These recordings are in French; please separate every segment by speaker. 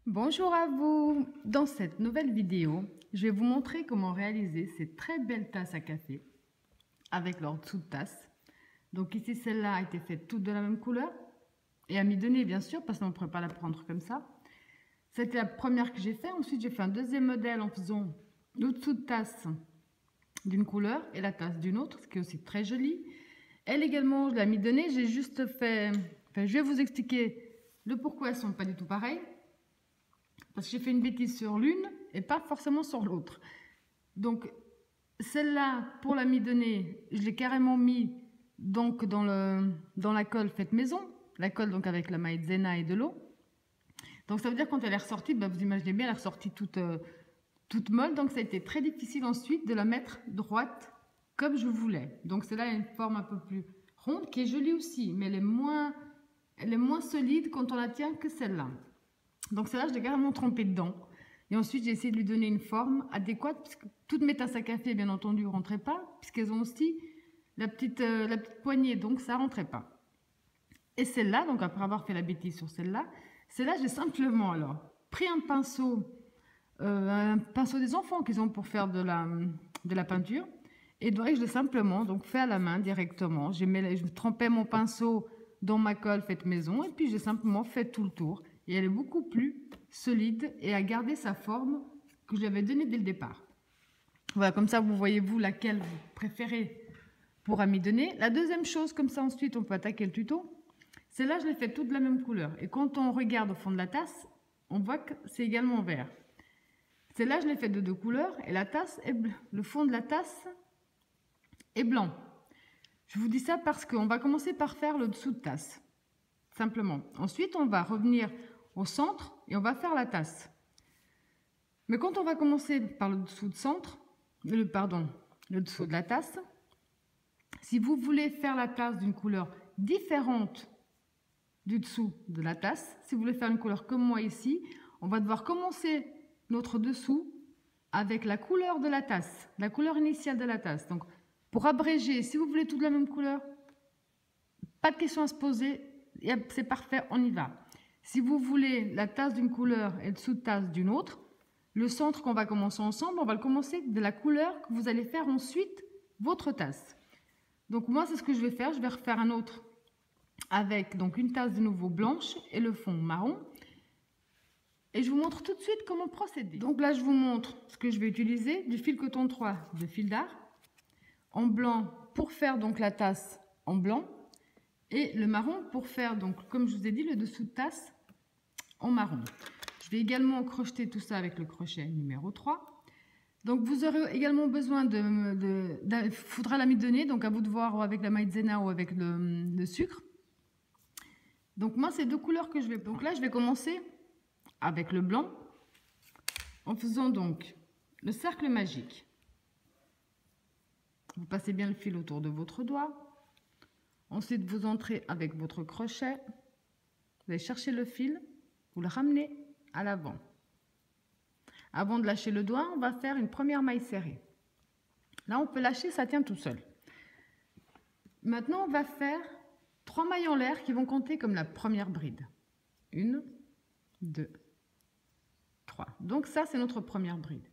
Speaker 1: Bonjour à vous! Dans cette nouvelle vidéo, je vais vous montrer comment réaliser ces très belles tasses à café avec leur dessous de tasse. Donc ici, celle-là a été faite toute de la même couleur et à mi-donner bien sûr, parce qu'on ne pourrait pas la prendre comme ça. C'était la première que j'ai fait. Ensuite, j'ai fait un deuxième modèle en faisant le dessous de tasse d'une couleur et la tasse d'une autre, ce qui est aussi très joli. Elle également, je l'ai mi-donnée. J'ai juste fait... je vais vous expliquer le pourquoi elles ne sont pas du tout pareilles. Parce que j'ai fait une bêtise sur l'une et pas forcément sur l'autre. Donc, celle-là, pour la mi-donnée, je l'ai carrément mis donc dans la colle faite maison. La colle donc avec la maïzena et de l'eau. Donc, ça veut dire quand elle est ressortie, vous imaginez bien, elle est ressortie toute molle. Donc, ça a été très difficile ensuite de la mettre droite comme je voulais. Donc, celle-là a une forme un peu plus ronde qui est jolie aussi. Mais elle est moins solide quand on la tient que celle-là. Donc celle-là, je l'ai carrément trempée dedans. Et ensuite, j'ai essayé de lui donner une forme adéquate, puisque toutes mes tasses à café, bien entendu, ne rentraient pas, puisqu'elles ont aussi la petite poignée, donc ça ne rentrait pas. Et celle-là, donc après avoir fait la bêtise sur celle-là, j'ai simplement alors pris un pinceau des enfants qu'ils ont pour faire de la peinture, et donc je l'ai simplement donc fait à la main directement. Je trempais mon pinceau dans ma colle faite maison, et puis j'ai simplement fait tout le tour. Et elle est beaucoup plus solide et a gardé sa forme que je lui avais donnée dès le départ. Voilà, comme ça, vous voyez, vous, laquelle vous préférez pour amidonner. La deuxième chose, comme ça, ensuite, on peut attaquer le tuto. Celle-là, je l'ai fait toute de la même couleur. Et quand on regarde au fond de la tasse, on voit que c'est également vert. Celle-là, je l'ai fait de deux couleurs et la tasse est le fond de la tasse est blanc. Je vous dis ça parce qu'on va commencer par faire le dessous de tasse. Simplement. Ensuite, on va revenir au centre et on va faire la tasse. Mais quand on va commencer par le dessous de centre, le dessous de la tasse, si vous voulez faire la tasse d'une couleur différente du dessous de la tasse, si vous voulez faire une couleur comme moi ici, on va devoir commencer notre dessous avec la couleur de la tasse, la couleur initiale de la tasse. Donc, pour abréger, si vous voulez toute la même couleur, pas de question à se poser, c'est parfait, on y va. Si vous voulez la tasse d'une couleur et le sous-tasse d'une autre, le centre qu'on va commencer ensemble, on va le commencer de la couleur que vous allez faire ensuite votre tasse. Donc moi, c'est ce que je vais faire. Je vais refaire un autre avec donc une tasse de nouveau blanche et le fond marron. Et je vous montre tout de suite comment procéder. Donc là, je vous montre ce que je vais utiliser. Du fil coton 3 de fil d'art en blanc pour faire donc la tasse en blanc. Et le marron pour faire, donc, comme je vous ai dit, le dessous de tasse en marron. Je vais également crocheter tout ça avec le crochet numéro 3. Donc, vous aurez également besoin il faudra l'amidonner, donc à vous de voir avec la maïzena ou avec le sucre. Donc, moi, c'est deux couleurs que je vais... Donc là, je vais commencer avec le blanc en faisant donc le cercle magique. Vous passez bien le fil autour de votre doigt. Ensuite, vous entrez avec votre crochet, vous allez chercher le fil, vous le ramenez à l'avant. Avant de lâcher le doigt, on va faire une première maille serrée. Là, on peut lâcher, ça tient tout seul. Maintenant, on va faire 3 mailles en l'air qui vont compter comme la première bride. 1, 2, 3. Donc ça, c'est notre première bride.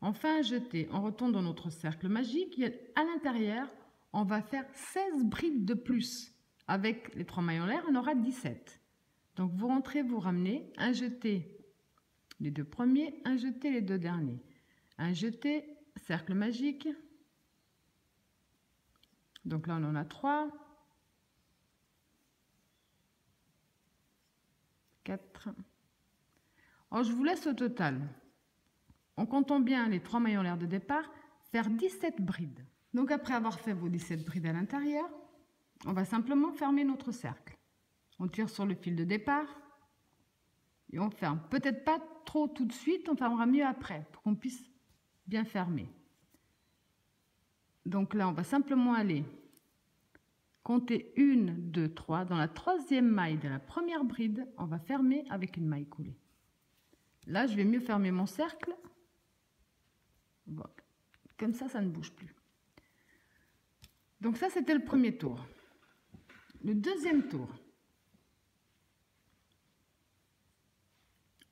Speaker 1: On fait un jeté, on retourne dans notre cercle magique et à l'intérieur, on va faire 16 brides de plus. Avec les 3 mailles en l'air, on aura 17. Donc, vous rentrez, vous ramenez, un jeté les deux premiers, un jeté les deux derniers. Un jeté, cercle magique. Donc là, on en a 3. 4. Alors, je vous laisse au total, en comptant bien les 3 mailles en l'air de départ, faire 17 brides. Donc après avoir fait vos 17 brides à l'intérieur, on va simplement fermer notre cercle. On tire sur le fil de départ et on ferme. Peut-être pas trop tout de suite, on fermera mieux après pour qu'on puisse bien fermer. Donc là, on va simplement aller compter 1, 2, 3. Dans la troisième maille de la première bride, on va fermer avec une maille coulée. Là, je vais mieux fermer mon cercle. Voilà. Comme ça ne bouge plus. Donc ça, c'était le premier tour. Le deuxième tour,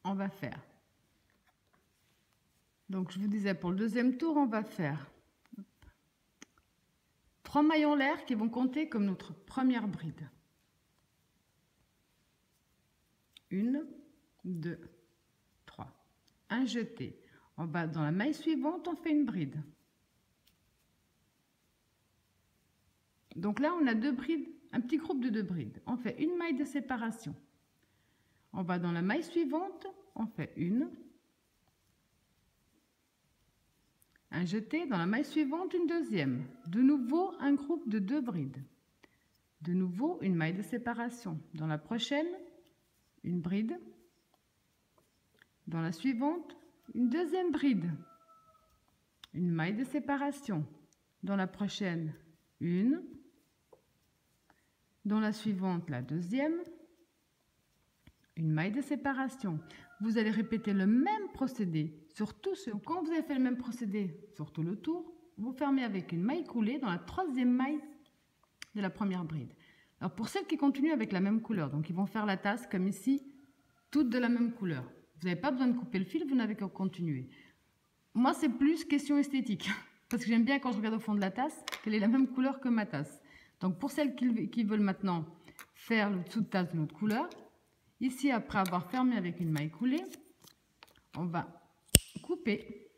Speaker 1: on va faire. Donc je vous disais, pour le deuxième tour, on va faire 3 mailles en l'air qui vont compter comme notre première bride. 1, 2, 3. Un jeté. On va dans la maille suivante, on fait une bride. Donc là, on a 2 brides, un petit groupe de 2 brides. On fait une maille de séparation. On va dans la maille suivante, on fait une. Un jeté, dans la maille suivante, une deuxième. De nouveau, un groupe de 2 brides. De nouveau, une maille de séparation. Dans la prochaine, une bride. Dans la suivante, une deuxième bride. Une maille de séparation. Dans la prochaine, une. Dans la suivante, la deuxième. Une maille de séparation. Vous allez répéter le même procédé sur tout ce. Quand vous avez fait le même procédé sur tout le tour, vous fermez avec une maille coulée dans la troisième maille de la première bride. Alors pour celles qui continuent avec la même couleur, donc ils vont faire la tasse comme ici, toutes de la même couleur. Vous n'avez pas besoin de couper le fil, vous n'avez qu'à continuer. Moi, c'est plus question esthétique, parce que j'aime bien quand je regarde au fond de la tasse, qu'elle ait la même couleur que ma tasse. Donc pour celles qui veulent maintenant faire le dessous de tasse de notre couleur, ici, après avoir fermé avec une maille coulée, on va couper,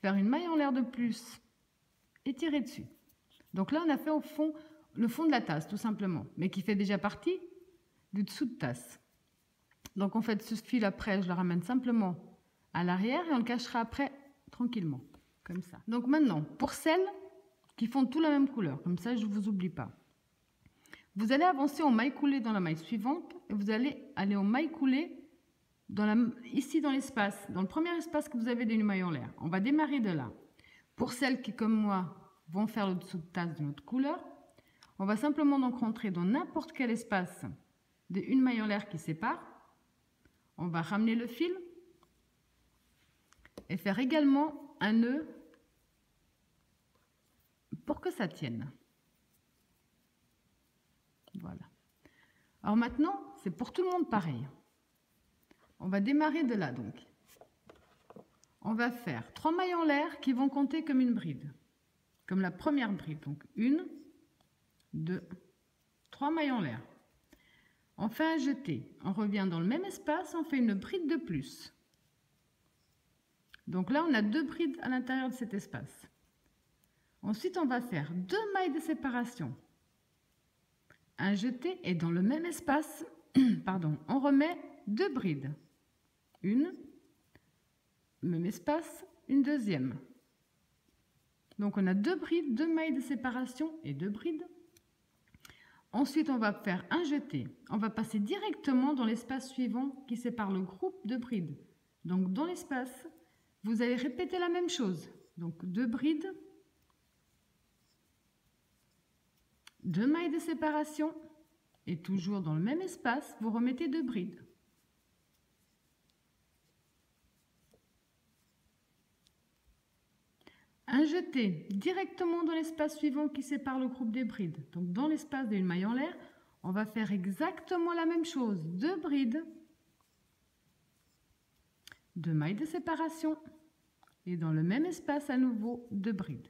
Speaker 1: faire une maille en l'air de plus et tirer dessus. Donc là, on a fait au fond, le fond de la tasse, tout simplement, mais qui fait déjà partie du dessous de tasse. Donc on fait ce fil après, je le ramène simplement à l'arrière et on le cachera après tranquillement, comme ça. Donc maintenant, pour celles qui font tout la même couleur, comme ça je ne vous oublie pas. Vous allez avancer en maille coulée dans la maille suivante et vous allez aller en maille coulée ici dans l'espace, dans le premier espace que vous avez d'une maille en l'air. On va démarrer de là. Pour celles qui, comme moi, vont faire le dessous de tasse de notre couleur, on va simplement donc rentrer dans n'importe quel espace d'une maille en l'air qui sépare. On va ramener le fil et faire également un nœud pour que ça tienne. Voilà. Alors maintenant, c'est pour tout le monde pareil. On va démarrer de là donc. On va faire 3 mailles en l'air qui vont compter comme une bride. Comme la première bride. Donc 1, 2, 3 mailles en l'air. On fait un jeté. On revient dans le même espace, on fait une bride de plus. Donc là, on a 2 brides à l'intérieur de cet espace. Ensuite, on va faire 2 mailles de séparation. Un jeté et dans le même espace, pardon, on remet 2 brides. Une, même espace, une deuxième. Donc on a 2 brides, 2 mailles de séparation et 2 brides. Ensuite, on va faire un jeté. On va passer directement dans l'espace suivant qui sépare le groupe de brides. Donc dans l'espace, vous allez répéter la même chose. Donc 2 brides, 2 mailles de séparation et toujours dans le même espace, vous remettez 2 brides. Un jeté directement dans l'espace suivant qui sépare le groupe des brides. Donc dans l'espace d'une maille en l'air, on va faire exactement la même chose. 2 brides, 2 mailles de séparation et dans le même espace à nouveau 2 brides.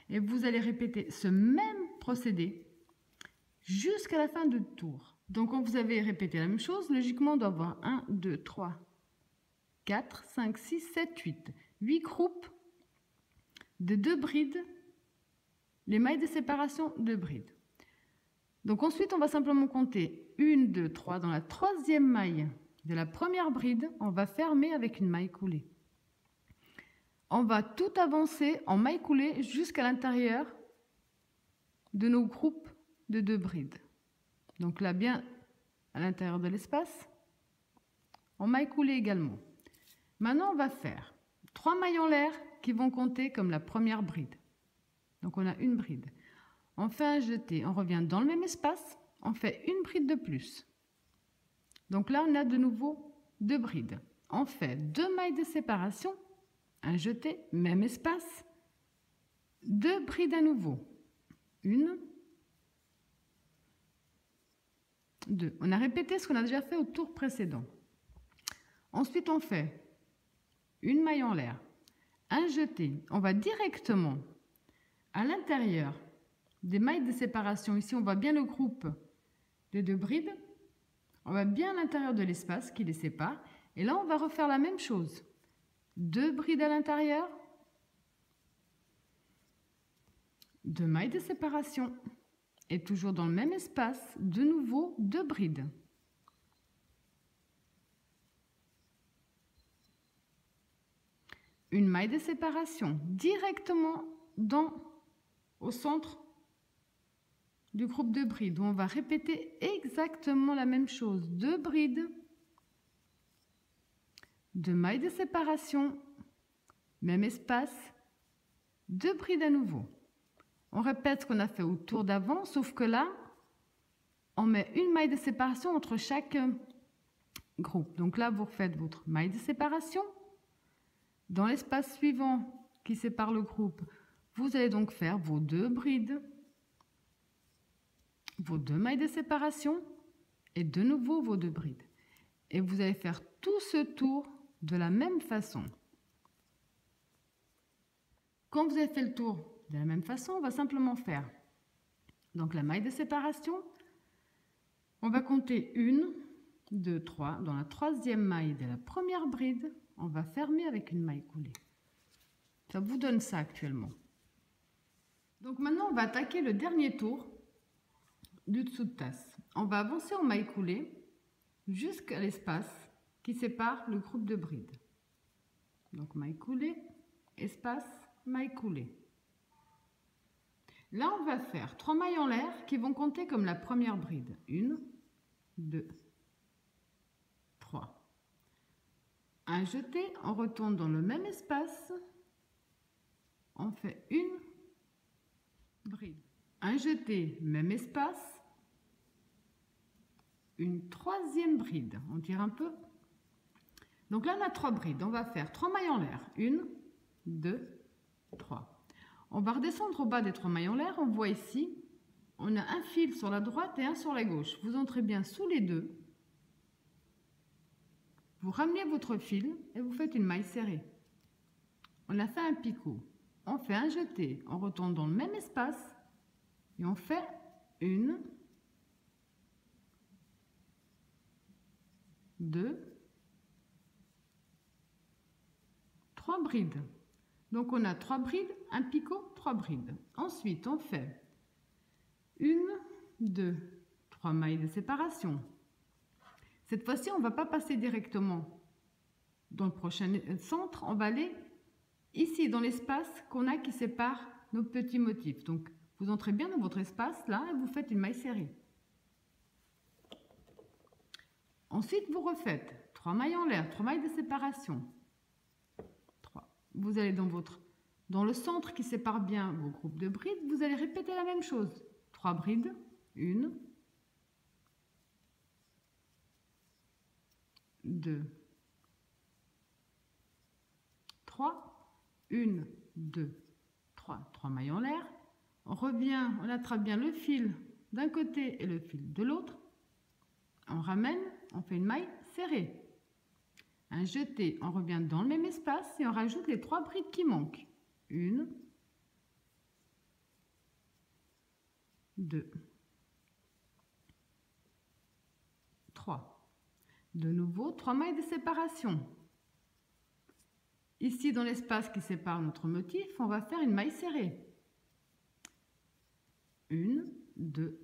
Speaker 1: Et vous allez répéter ce même procédé jusqu'à la fin du tour. Donc quand vous avez répété la même chose, logiquement on doit avoir 1, 2, 3, 4, 5, 6, 7, 8. 8 groupes de 2 brides, les mailles de séparation, 2 brides. Donc ensuite, on va simplement compter 1, 2, 3. Dans la troisième maille de la première bride, on va fermer avec une maille coulée. On va tout avancer en maille coulée jusqu'à l'intérieur de nos groupes de 2 brides. Donc là, bien à l'intérieur de l'espace, en maille coulée également. Maintenant, on va faire 3 mailles en l'air qui vont compter comme la première bride. Donc on a une bride. On fait un jeté, on revient dans le même espace, on fait une bride de plus. Donc là, on a de nouveau 2 brides. On fait 2 mailles de séparation, un jeté, même espace, 2 brides à nouveau. Une, 2. On a répété ce qu'on a déjà fait au tour précédent. Ensuite, on fait une maille en l'air, un jeté. On va directement à l'intérieur des mailles de séparation. Ici, on voit bien le groupe des 2 brides. On va bien à l'intérieur de l'espace qui les sépare. Et là, on va refaire la même chose. 2 brides à l'intérieur, 2 mailles de séparation. Et toujours dans le même espace, de nouveau 2 brides. Une maille de séparation directement au centre du groupe de brides. On va répéter exactement la même chose. 2 brides, 2 mailles de séparation, même espace, 2 brides à nouveau. On répète ce qu'on a fait au tour d'avant, sauf que là, on met une maille de séparation entre chaque groupe. Donc là, vous faites votre maille de séparation. Dans l'espace suivant qui sépare le groupe, vous allez donc faire vos 2 brides, vos 2 mailles de séparation et de nouveau vos 2 brides. Et vous allez faire tout ce tour de la même façon. Quand vous avez fait le tour de la même façon, on va simplement faire donc la maille de séparation. On va compter 1, 2, 3. Dans la 3e maille de la première bride, on va fermer avec une maille coulée. Ça vous donne ça actuellement. Donc maintenant, on va attaquer le dernier tour du dessous de tasse. On va avancer en maille coulée jusqu'à l'espace qui sépare le groupe de brides. Donc maille coulée, espace, maille coulée. Là, on va faire 3 mailles en l'air qui vont compter comme la première bride. 1, 2, 3. Un jeté, on retourne dans le même espace. On fait une bride. Un jeté, même espace. Une 3e bride. On tire un peu. Donc là, on a 3 brides. On va faire 3 mailles en l'air. 1, 2, 3. On va redescendre au bas des 3 mailles en l'air. On voit ici, on a un fil sur la droite et un sur la gauche. Vous entrez bien sous les deux. Vous ramenez votre fil et vous faites une maille serrée. On a fait un picot. On fait un jeté. On retourne dans le même espace et on fait une, 2, 3 brides. Donc on a 3 brides, un picot, 3 brides. Ensuite, on fait 1, 2, 3 mailles de séparation. Cette fois-ci, on ne va pas passer directement dans le prochain centre. On va aller ici, dans l'espace qu'on a qui sépare nos petits motifs. Donc, vous entrez bien dans votre espace, là, et vous faites une maille serrée. Ensuite, vous refaites 3 mailles en l'air, 3 mailles de séparation. 3. Vous allez dans le centre qui sépare bien vos groupes de brides, vous allez répéter la même chose. 3 brides, 1, 2, 3, 1, 2, 3, 3 mailles en l'air. On revient, on attrape bien le fil d'un côté et le fil de l'autre. On ramène, on fait une maille serrée. Un jeté, on revient dans le même espace et on rajoute les 3 brides qui manquent. 1, 2, 3. De nouveau, 3 mailles de séparation. Ici, dans l'espace qui sépare notre motif, on va faire une maille serrée. 1, 2,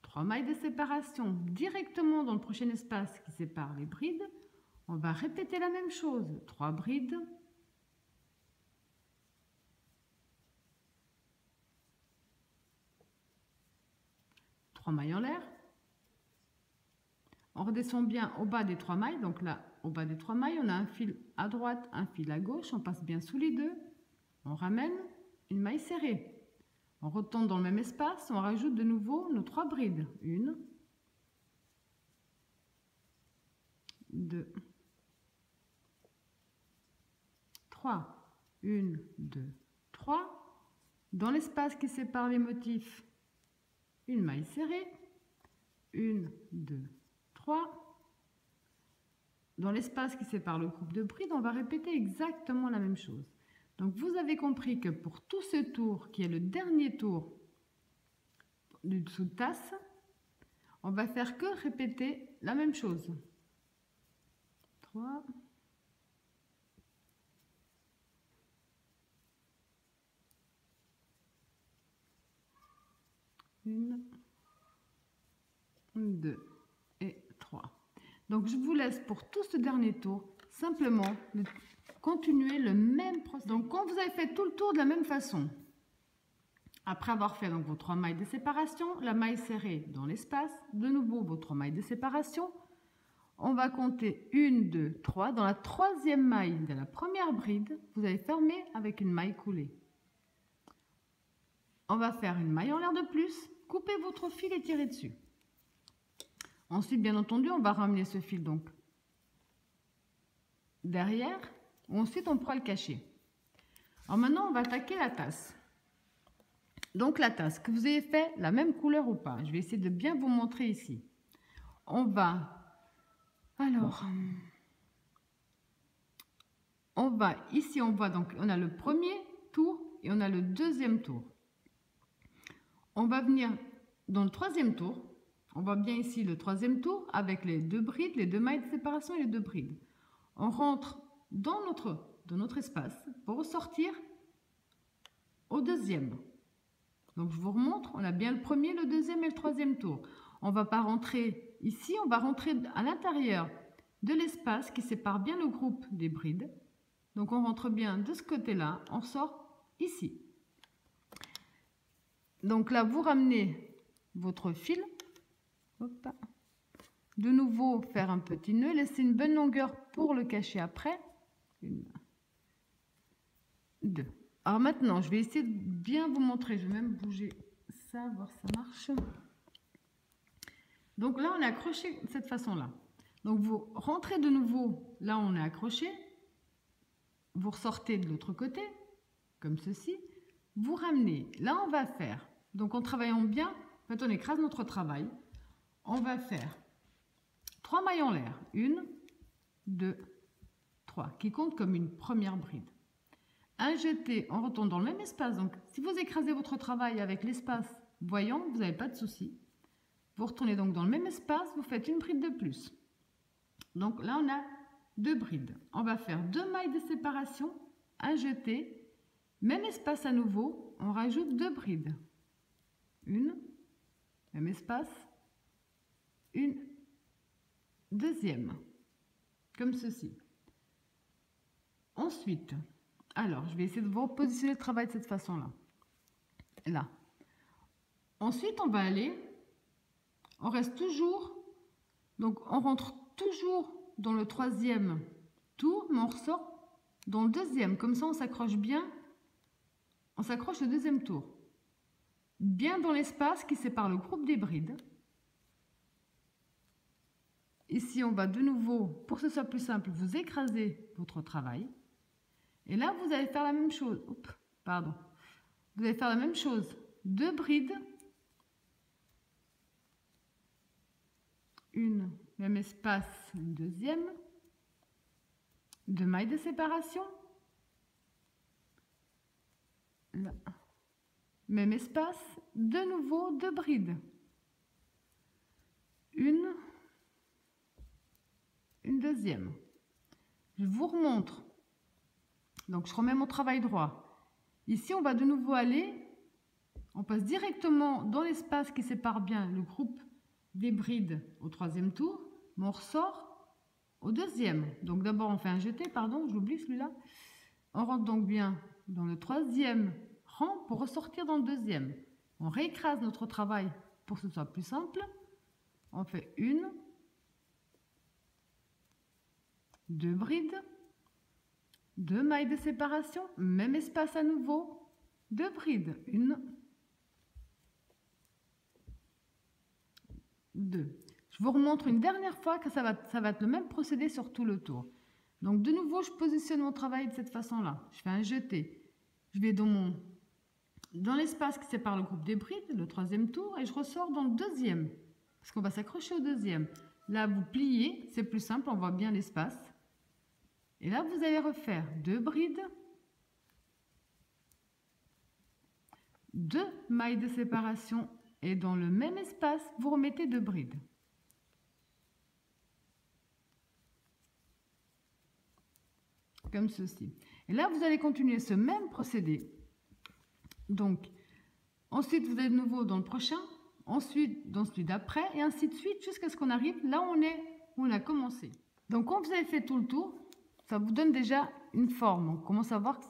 Speaker 1: 3 mailles de séparation. Directement dans le prochain espace qui sépare les brides, on va répéter la même chose. 3 brides. Trois mailles en l'air. On redescend bien au bas des 3 mailles. Donc là, au bas des 3 mailles, on a un fil à droite, un fil à gauche. On passe bien sous les deux. On ramène une maille serrée. On retourne dans le même espace. On rajoute de nouveau nos 3 brides. 1, 2, 3. 1, 2, 3. Dans l'espace qui sépare les motifs, une maille serrée. 1, 2, 3. Dans l'espace qui sépare le groupe de brides, on va répéter exactement la même chose. Donc vous avez compris que pour tout ce tour, qui est le dernier tour du dessous de tasse, on va faire que répéter la même chose. 3. 1, 2 et 3. Donc je vous laisse pour tout ce dernier tour simplement de continuer le même processus. Donc quand vous avez fait tout le tour de la même façon, après avoir fait donc vos 3 mailles de séparation, la maille serrée dans l'espace, de nouveau vos 3 mailles de séparation, on va compter 1, 2, 3. Dans la 3e maille de la première bride, vous allez fermer avec une maille coulée. On va faire une maille en l'air de plus, coupez votre fil et tirez dessus. Ensuite, bien entendu, on va ramener ce fil donc derrière. Ensuite, on pourra le cacher. Alors maintenant, on va attaquer la tasse. Donc la tasse, que vous ayez fait la même couleur ou pas. Je vais essayer de bien vous montrer ici. On va... Alors... Ici, on voit donc, on a le premier tour et on a le deuxième tour. On va venir dans le 3e tour. On voit bien ici le 3e tour avec les 2 brides, les 2 mailles de séparation et les 2 brides. On rentre dans notre espace pour ressortir au 2e. Donc je vous remontre, on a bien le 1er, le 2e et le 3e tour. On ne va pas rentrer ici, on va rentrer à l'intérieur de l'espace qui sépare bien le groupe des brides. Donc on rentre bien de ce côté-là, on sort ici. Donc là, vous ramenez votre fil. Hop. De nouveau, faire un petit nœud, laisser une bonne longueur pour le cacher après. 1, 2. Alors maintenant, je vais essayer de bien vous montrer. Je vais même bouger ça, voir si ça marche. Donc là, on est accroché de cette façon-là. Donc vous rentrez de nouveau, là on est accroché. Vous ressortez de l'autre côté, comme ceci. Vous ramenez. Là, on va faire. Donc en travaillant bien, en fait, on écrase notre travail. On va faire 3 mailles en l'air. 1, 2, 3, qui compte comme une première bride. Un jeté, on retourne dans le même espace. Donc, si vous écrasez votre travail avec l'espace voyant, vous n'avez pas de souci. Vous retournez donc dans le même espace, vous faites une bride de plus. Donc là, on a 2 brides. On va faire 2 mailles de séparation, un jeté, même espace à nouveau, on rajoute 2 brides. 1, même espace, une deuxième, comme ceci. Ensuite, alors, je vais essayer de vous repositionner le travail de cette façon-là. Là. Ensuite, on va aller, on reste toujours, donc on rentre toujours dans le 3e tour, mais on ressort dans le 2e. Comme ça, on s'accroche bien, on s'accroche au 2e tour. Bien dans l'espace qui sépare le groupe des brides. Ici, on va de nouveau, pour que ce soit plus simple, vous écrasez votre travail. Et là, vous allez faire la même chose. Oups, pardon. Vous allez faire la même chose. 2 brides. Une, même espace, une deuxième. 2 mailles de séparation. Là. Même espace. De nouveau, 2 brides. Une deuxième. Je vous remontre. Donc, je remets mon travail droit. Ici, on va de nouveau aller, on passe directement dans l'espace qui sépare bien le groupe des brides au 3e tour, mais on ressort au 2e. Donc, d'abord, on fait un jeté, pardon, j'oublie celui-là. On rentre donc bien dans le 3e rang pour ressortir dans le 2e. On réécrase notre travail pour que ce soit plus simple. On fait 1, 2 brides, 2 mailles de séparation, même espace à nouveau, 2 brides, 1, 2. Je vous remontre une dernière fois que ça va être le même procédé sur tout le tour. Donc de nouveau, je positionne mon travail de cette façon-là. Je fais un jeté. Je vais dans l'espace qui sépare le groupe des brides, le 3e tour, et je ressors dans le 2e. parce qu'on va s'accrocher au deuxième. Là, vous pliez, c'est plus simple, on voit bien l'espace. Et là, vous allez refaire 2 brides, 2 mailles de séparation et dans le même espace, vous remettez 2 brides. Comme ceci. Et là, vous allez continuer ce même procédé. Donc, ensuite, vous allez de nouveau dans le prochain, ensuite dans celui d'après, et ainsi de suite, jusqu'à ce qu'on arrive là où on a commencé. Donc, quand vous avez fait tout le tour, ça vous donne déjà une forme. On commence à voir que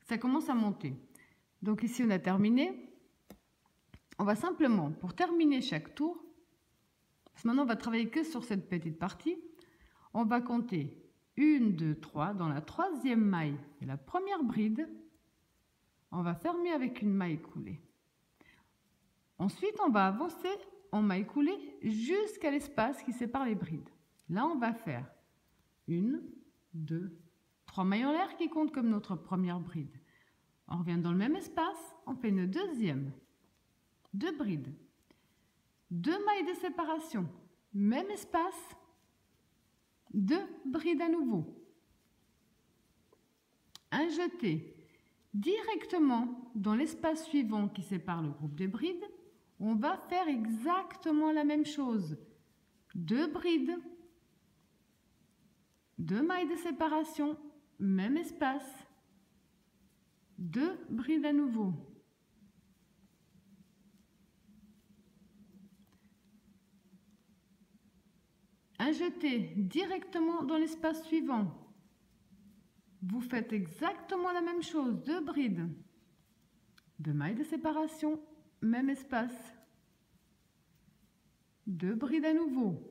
Speaker 1: ça commence à monter. Donc, ici, on a terminé. On va simplement, pour terminer chaque tour, parce que maintenant, on va travailler que sur cette petite partie, on va compter 1, 2, 3. Dans la 3e maille et la première bride, on va fermer avec une maille coulée. Ensuite, on va avancer en maille coulée jusqu'à l'espace qui sépare les brides. Là, on va faire 1, 2, 3 mailles en l'air qui comptent comme notre première bride. On revient dans le même espace, on fait une deuxième, 2 brides, 2 mailles de séparation, même espace, 2 brides à nouveau. Un jeté directement dans l'espace suivant qui sépare le groupe de brides. On va faire exactement la même chose. 2 brides, 2 mailles de séparation, même espace, 2 brides à nouveau. Un jeté directement dans l'espace suivant. Vous faites exactement la même chose, 2 brides, 2 mailles de séparation, même espace, 2 brides à nouveau.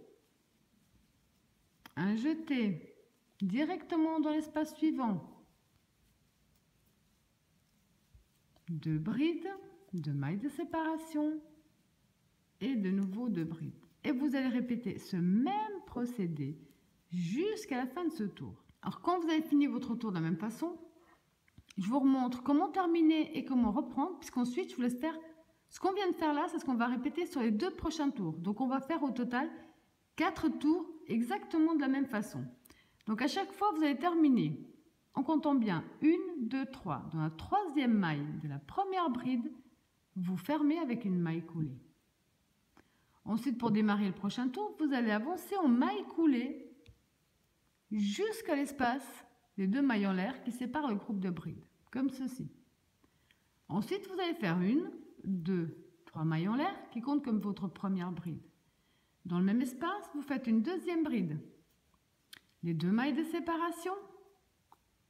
Speaker 1: Un jeté directement dans l'espace suivant. 2 brides, 2 mailles de séparation et de nouveau 2 brides. Et vous allez répéter ce même procédé jusqu'à la fin de ce tour. Alors quand vous avez fini votre tour de la même façon, je vous remontre comment terminer et comment reprendre, puisqu'ensuite je vous laisse faire ce qu'on vient de faire là, c'est ce qu'on va répéter sur les 2 prochains tours. Donc on va faire au total 4 tours exactement de la même façon. Donc à chaque fois vous allez terminer en comptant bien 1, 2, 3. Dans la 3e maille de la première bride, vous fermez avec une maille coulée. Ensuite, pour démarrer le prochain tour, vous allez avancer en maille coulée jusqu'à l'espace des 2 mailles en l'air qui séparent le groupe de brides, comme ceci. Ensuite, vous allez faire 1, 2, 3 mailles en l'air qui comptent comme votre première bride. Dans le même espace, vous faites une 2e bride. Les 2 mailles de séparation,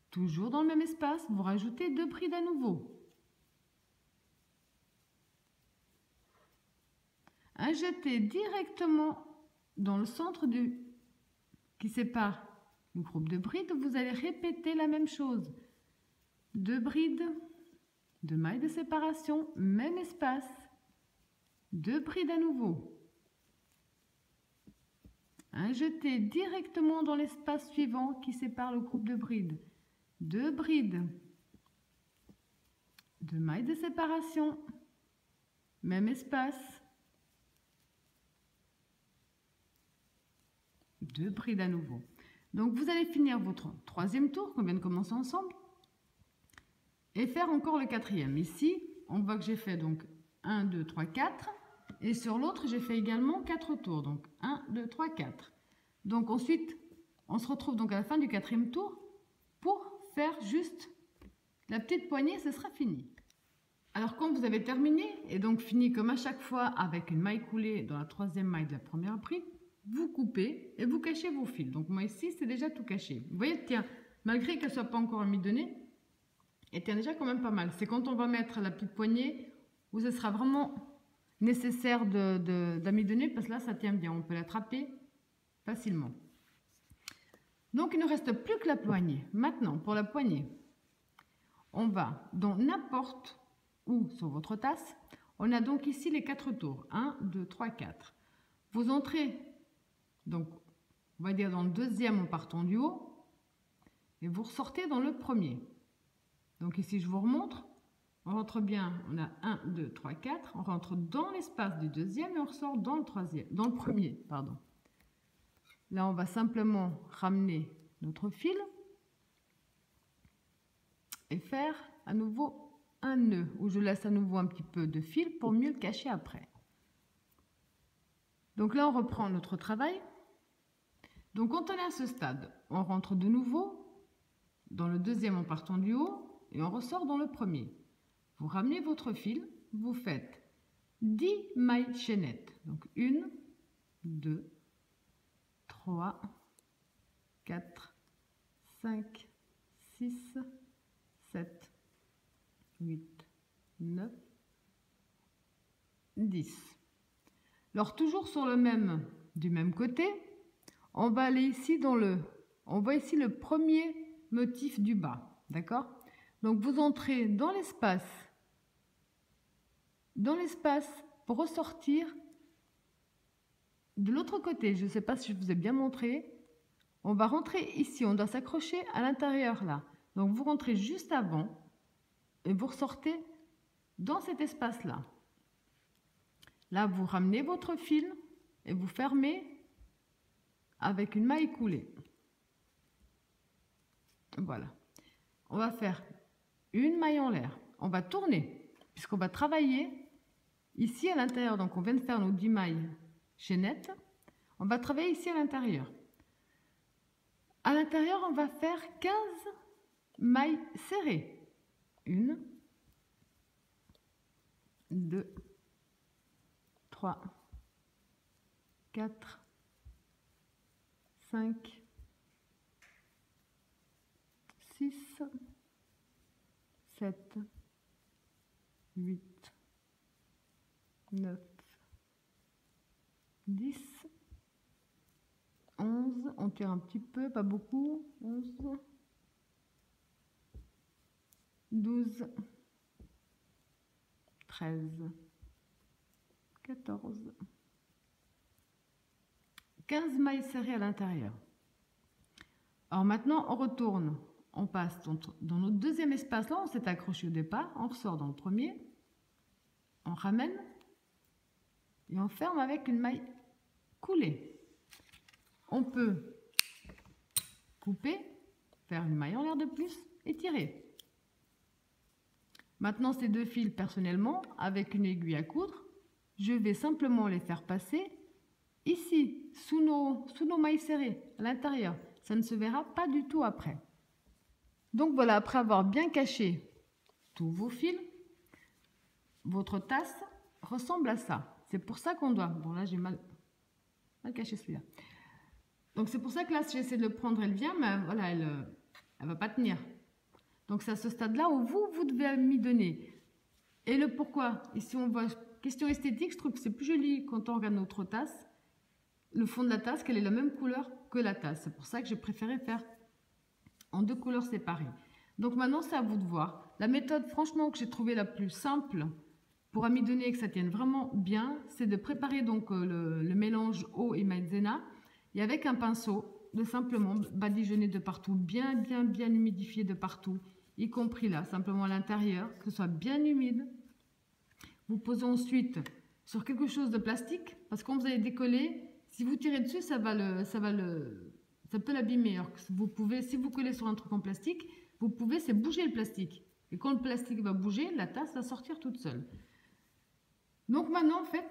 Speaker 1: toujours dans le même espace, vous rajoutez 2 brides à nouveau. Un jeté directement dans le centre qui sépare le groupe de brides, vous allez répéter la même chose. 2 brides, 2 mailles de séparation, même espace, 2 brides à nouveau. Un jeté directement dans l'espace suivant qui sépare le groupe de brides. 2 brides, 2 mailles de séparation, même espace, 2 brides à nouveau. Donc vous allez finir votre 3e tour qu'on vient de commencer ensemble et faire encore le 4e. Ici, on voit que j'ai fait donc 1, 2, 3, 4 et sur l'autre, j'ai fait également 4 tours. Donc 1, 2, 3, 4. Donc ensuite, on se retrouve donc à la fin du 4e tour pour faire juste la petite poignée, ce sera fini. Alors quand vous avez terminé et donc fini comme à chaque fois avec une maille coulée dans la 3e maille de la première bride, vous coupez et vous cachez vos fils. Donc moi ici, c'est déjà tout caché. Vous voyez, tiens, malgré qu'elle ne soit pas encore amidonnée, elle tient déjà quand même pas mal. C'est quand on va mettre la petite poignée où ce sera vraiment nécessaire d'amidonner parce que là, ça tient bien. On peut l'attraper facilement. Donc, il ne reste plus que la poignée. Maintenant, pour la poignée, on va dans n'importe où sur votre tasse. On a donc ici les 4 tours. 1, 2, 3, 4. Vous entrez, donc, on va dire dans le 2e en partant du haut. Et vous ressortez dans le 1er. Donc ici, je vous remontre. On rentre bien, on a 1, 2, 3, 4. On rentre dans l'espace du deuxième et on ressort dans le troisième, dans le premier, pardon. Là, on va simplement ramener notre fil et faire à nouveau un nœud où je laisse à nouveau un petit peu de fil pour mieux le cacher après. Donc là, on reprend notre travail. Donc quand on est à ce stade, on rentre de nouveau dans le deuxième en partant du haut et on ressort dans le premier. Vous ramenez votre fil, vous faites 10 mailles chaînettes. Donc 1, 2, 3, 4, 5, 6, 7, 8, 9, 10. Alors toujours sur le même, du même côté, on va aller ici on voit ici le premier motif du bas, d'accord? Donc vous entrez dans l'espace pour ressortir de l'autre côté. Je ne sais pas si je vous ai bien montré. On va rentrer ici, on doit s'accrocher à l'intérieur là. Donc vous rentrez juste avant et vous ressortez dans cet espace-là. Là, vous ramenez votre fil et vous fermez avec une maille coulée. Voilà. On va faire une maille en l'air. On va tourner puisqu'on va travailler ici à l'intérieur. Donc on vient de faire nos 10 mailles chaînettes. On va travailler ici à l'intérieur. À l'intérieur, on va faire 15 mailles serrées. 1, 2, 3, 4, 5, 6, 7, 8, 9, 10, 11, on tire un petit peu, pas beaucoup, 11, 12, 13, 14, 15 mailles serrées à l'intérieur. Alors maintenant, on retourne, on passe dans notre deuxième espace, là on s'est accroché au départ, on ressort dans le premier, on ramène et on ferme avec une maille coulée. On peut couper, faire une maille en l'air de plus et tirer. Maintenant, ces deux fils, personnellement, avec une aiguille à coudre, je vais simplement les faire passer ici, sous nos mailles serrées, à l'intérieur. Ça ne se verra pas du tout après. Donc voilà, après avoir bien caché tous vos fils, votre tasse ressemble à ça. C'est pour ça qu'on doit... Bon là, j'ai mal caché celui-là. Donc c'est pour ça que là, si j'essaie de le prendre, elle vient, mais voilà, elle va pas tenir. Donc c'est à ce stade-là où vous devez m'y donner. Et le pourquoi, ici on voit, question esthétique, je trouve que c'est plus joli quand on regarde notre tasse, le fond de la tasse, qu'elle est la même couleur que la tasse. C'est pour ça que j'ai préféré faire en deux couleurs séparées. Donc maintenant, c'est à vous de voir. La méthode, franchement, que j'ai trouvée la plus simple pour amidonner et que ça tienne vraiment bien, c'est de préparer donc le mélange eau et maïzena et avec un pinceau, de simplement badigeonner de partout, bien humidifier de partout, y compris là, simplement à l'intérieur, que ce soit bien humide. Vous posez ensuite sur quelque chose de plastique, parce que quand vous allez décoller, si vous tirez dessus, ça peut l'abîmer. Alors que vous pouvez, si vous collez sur un truc en plastique, vous pouvez, c'est bouger le plastique. Et quand le plastique va bouger, la tasse va sortir toute seule. Donc maintenant, en fait,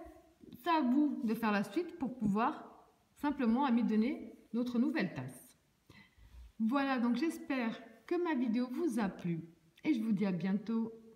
Speaker 1: c'est à vous de faire la suite pour pouvoir simplement amidonner notre nouvelle tasse. Voilà, donc j'espère que ma vidéo vous a plu et je vous dis à bientôt.